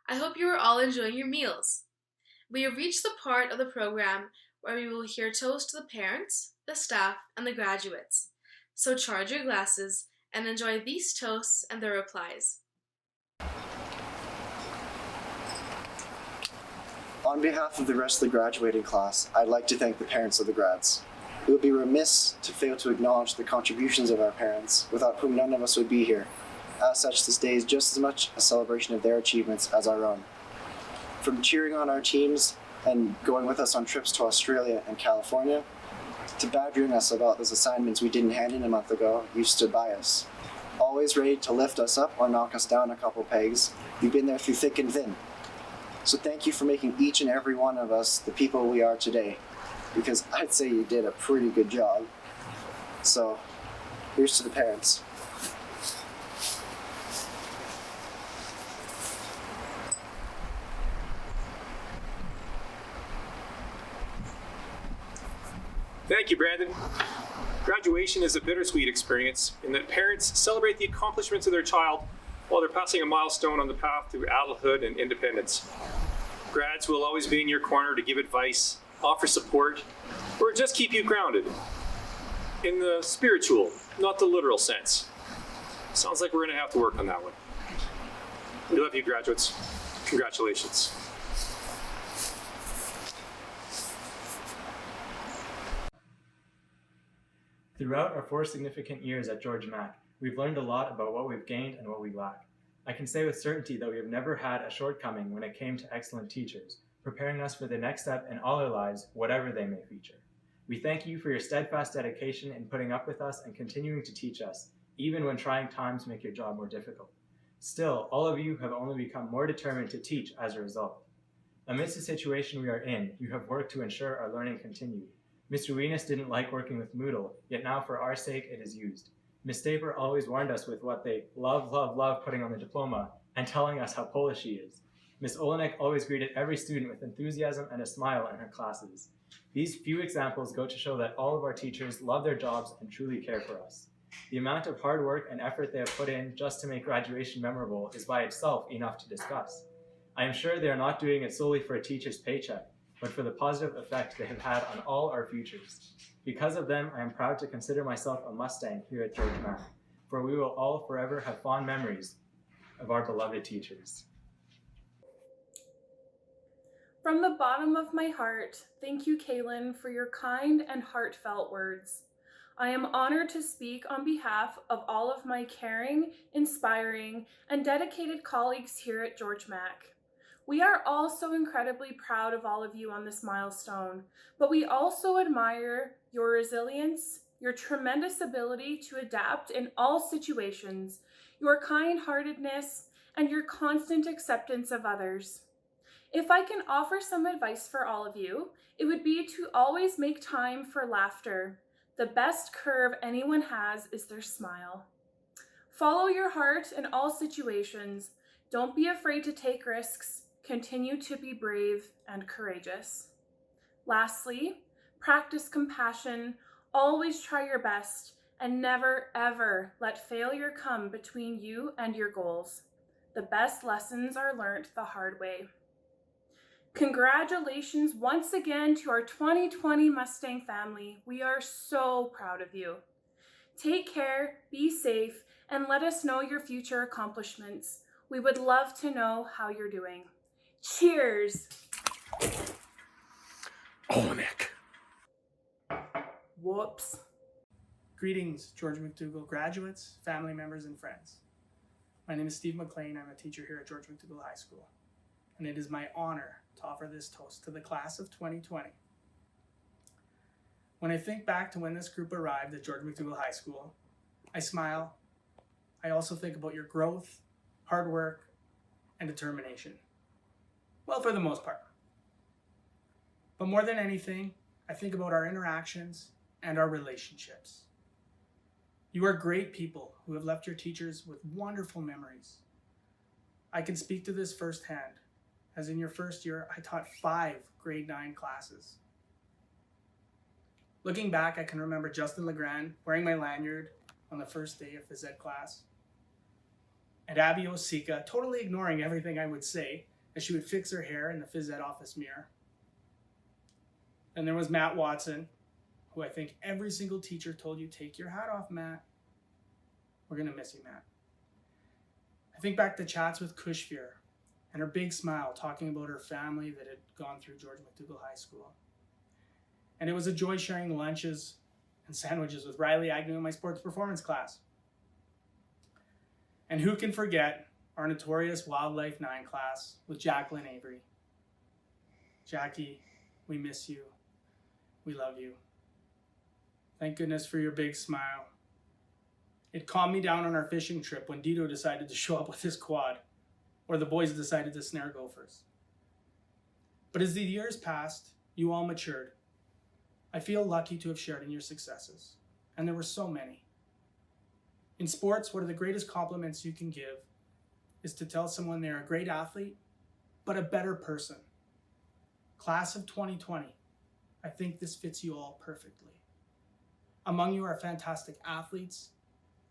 I hope you are all enjoying your meals. We have reached the part of the program where we will hear toasts to the parents, the staff, and the graduates. So charge your glasses and enjoy these toasts and their replies. On behalf of the rest of the graduating class, I'd like to thank the parents of the grads. It would be remiss to fail to acknowledge the contributions of our parents, without whom none of us would be here. As such, this day is just as much a celebration of their achievements as our own. From cheering on our teams and going with us on trips to Australia and California, to badgering us about those assignments we didn't hand in a month ago, you stood by us. Always ready to lift us up or knock us down a couple pegs, you've been there through thick and thin. So thank you for making each and every one of us the people we are today, because I'd say you did a pretty good job. So, here's to the parents. Thank you, Brandon. Graduation is a bittersweet experience in that parents celebrate the accomplishments of their child while they're passing a milestone on the path to adulthood and independence. Grads will always be in your corner to give advice, offer support, or just keep you grounded. In the spiritual, not the literal sense. Sounds like we're going to have to work on that one. We love you, graduates. Congratulations. Throughout our 4 significant years at George Mac, we've learned a lot about what we've gained and what we lack. I can say with certainty that we have never had a shortcoming when it came to excellent teachers, preparing us for the next step in all our lives, whatever they may feature. We thank you for your steadfast dedication in putting up with us and continuing to teach us, even when trying times make your job more difficult. Still, all of you have only become more determined to teach as a result. Amidst the situation we are in, you have worked to ensure our learning continued. Mr. Weenus didn't like working with Moodle, yet now for our sake it is used. Ms. Staper always warned us with what they love putting on the diploma and telling us how Polish she is. Ms. Olenek always greeted every student with enthusiasm and a smile in her classes. These few examples go to show that all of our teachers love their jobs and truly care for us. The amount of hard work and effort they have put in just to make graduation memorable is by itself enough to discuss. I am sure they are not doing it solely for a teacher's paycheck, but for the positive effect they have had on all our futures. Because of them, I am proud to consider myself a Mustang here at George Mac, for we will all forever have fond memories of our beloved teachers. From the bottom of my heart, thank you, Kaylin, for your kind and heartfelt words. I am honored to speak on behalf of all of my caring, inspiring, and dedicated colleagues here at George Mac. We are all so incredibly proud of all of you on this milestone, but we also admire your resilience, your tremendous ability to adapt in all situations, your kind-heartedness, and your constant acceptance of others. If I can offer some advice for all of you, it would be to always make time for laughter. The best curve anyone has is their smile. Follow your heart in all situations. Don't be afraid to take risks. Continue to be brave and courageous. Lastly, practice compassion. Always try your best and never, ever let failure come between you and your goals. The best lessons are learned the hard way. Congratulations once again to our 2020 Mustang family. We are so proud of you. Take care, be safe, and let us know your future accomplishments. We would love to know how you're doing. Cheers! Olenek. Whoops. Greetings, George McDougall graduates, family members, and friends. My name is Steve McLean. I'm a teacher here at George McDougall High School, and it is my honor to offer this toast to the class of 2020. When I think back to when this group arrived at George McDougall High School, I smile. I also think about your growth, hard work, and determination. Well, for the most part. But more than anything, I think about our interactions and our relationships. You are great people who have left your teachers with wonderful memories. I can speak to this firsthand, as in your first year, I taught 5 grade 9 classes. Looking back, I can remember Justin Legrand wearing my lanyard on the first day of phys ed class, and Abby Osika totally ignoring everything I would say as she would fix her hair in the phys ed office mirror. And there was Matt Watson, who I think every single teacher told you, take your hat off, Matt. We're going to miss you, Matt. I think back to chats with Kushfir and her big smile talking about her family that had gone through George MacDougall High School. And it was a joy sharing lunches and sandwiches with Riley Agnew in my sports performance class. And who can forget our notorious Wildlife 9 class with Jacqueline Avery. Jackie, we miss you. We love you. Thank goodness for your big smile. It calmed me down on our fishing trip when Dito decided to show up with his quad, or the boys decided to snare gophers. But as the years passed, you all matured. I feel lucky to have shared in your successes, and there were so many. In sports, one of the greatest compliments you can give is to tell someone they're a great athlete, but a better person. Class of 2020, I think this fits you all perfectly. Among you are fantastic athletes,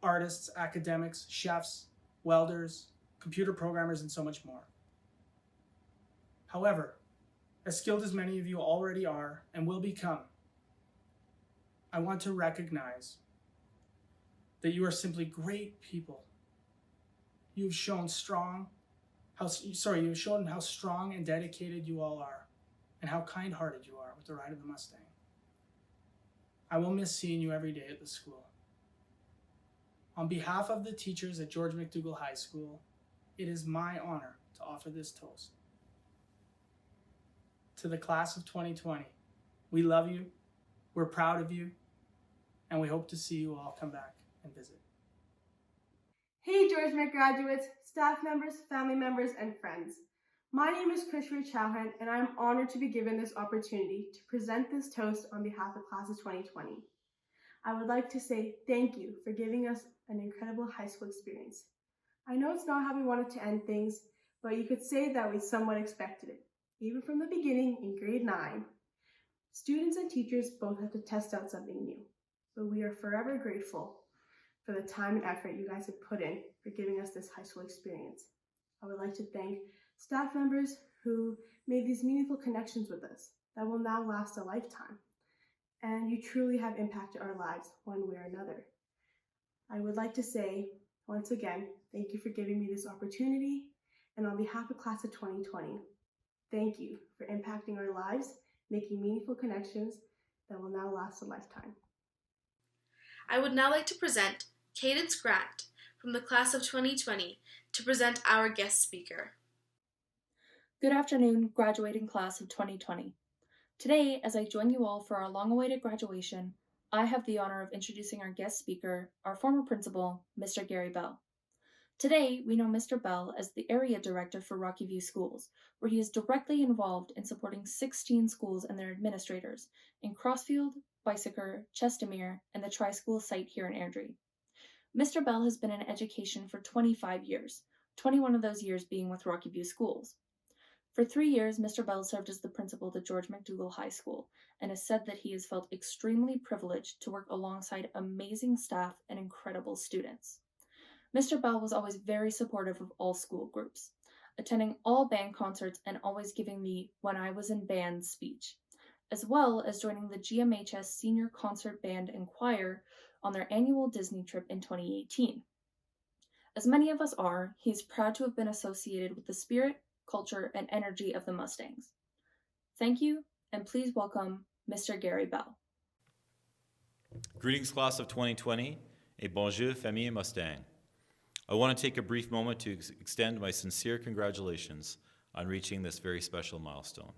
artists, academics, chefs, welders, computer programmers, and so much more. However, as skilled as many of you already are and will become, I want to recognize that you are simply great people. You've shown how strong and dedicated you all are, and how kind-hearted you are with the ride of the Mustang. I will miss seeing you every day at the school. On behalf of the teachers at George MacDougall High School, it is my honor to offer this toast. To the class of 2020, we love you, we're proud of you, and we hope to see you all come back and visit. Hey George Mac graduates, staff members, family members, and friends. My name is Kushri Chauhan, and I'm honored to be given this opportunity to present this toast on behalf of class of 2020. I would like to say thank you for giving us an incredible high school experience. I know it's not how we wanted to end things, but you could say that we somewhat expected it. Even from the beginning in grade 9, students and teachers both had to test out something new, but we are forever grateful for the time and effort you guys have put in for giving us this high school experience. I would like to thank staff members who made these meaningful connections with us that will now last a lifetime. And you truly have impacted our lives one way or another. I would like to say, once again, thank you for giving me this opportunity. And on behalf of class of 2020, thank you for impacting our lives, making meaningful connections that will now last a lifetime. I would now like to present Cadence Grant from the class of 2020 to present our guest speaker. Good afternoon, graduating class of 2020. Today, as I join you all for our long-awaited graduation, I have the honor of introducing our guest speaker, our former principal, Mr. Gary Bell. Today, we know Mr. Bell as the area director for Rocky View Schools, where he is directly involved in supporting 16 schools and their administrators in Crossfield, Bicycle, Chestermere, and the Tri-School site here in Airdrie. Mr. Bell has been in education for 25 years, 21 of those years being with Rocky View Schools. For 3 years, Mr. Bell served as the principal at George MacDougall High School and has said that he has felt extremely privileged to work alongside amazing staff and incredible students. Mr. Bell was always very supportive of all school groups, attending all band concerts and always giving the "when I was in band" speech, as well as joining the GMHS Senior Concert Band and Choir on their annual Disney trip in 2018. As many of us are, he is proud to have been associated with the spirit, culture, and energy of the Mustangs. Thank you, and please welcome Mr. Gary Bell. Greetings, class of 2020, et bonjour, famille Mustang. I want to take a brief moment to extend my sincere congratulations on reaching this very special milestone.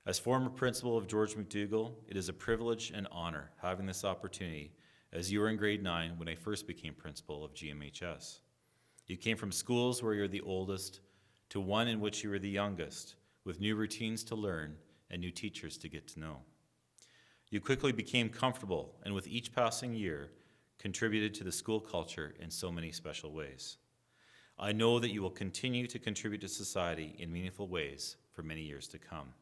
As former principal of George MacDougall, it is a privilege and honor having this opportunity as you were in grade 9 when I first became principal of GMHS. You came from schools where you're the oldest to one in which you were the youngest, with new routines to learn and new teachers to get to know. You quickly became comfortable, and with each passing year, contributed to the school culture in so many special ways. I know that you will continue to contribute to society in meaningful ways for many years to come.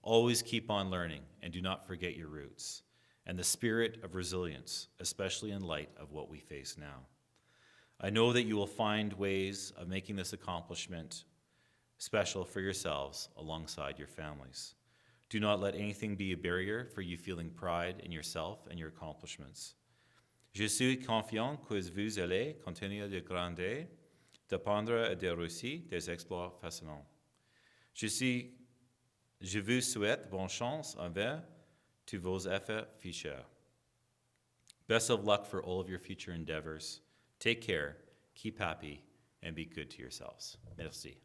Always keep on learning and do not forget your roots and the spirit of resilience, especially in light of what we face now. I know that you will find ways of making this accomplishment special for yourselves alongside your families. Do not let anything be a barrier for you feeling pride in yourself and your accomplishments. Je suis confiant que vous allez continuer de grandir, d'apprendre et de réussir des exploits fascinants. Je vous souhaite bonne chance envers tous vos efforts futurs. Best of luck for all of your future endeavors. Take care, keep happy, and be good to yourselves. Merci.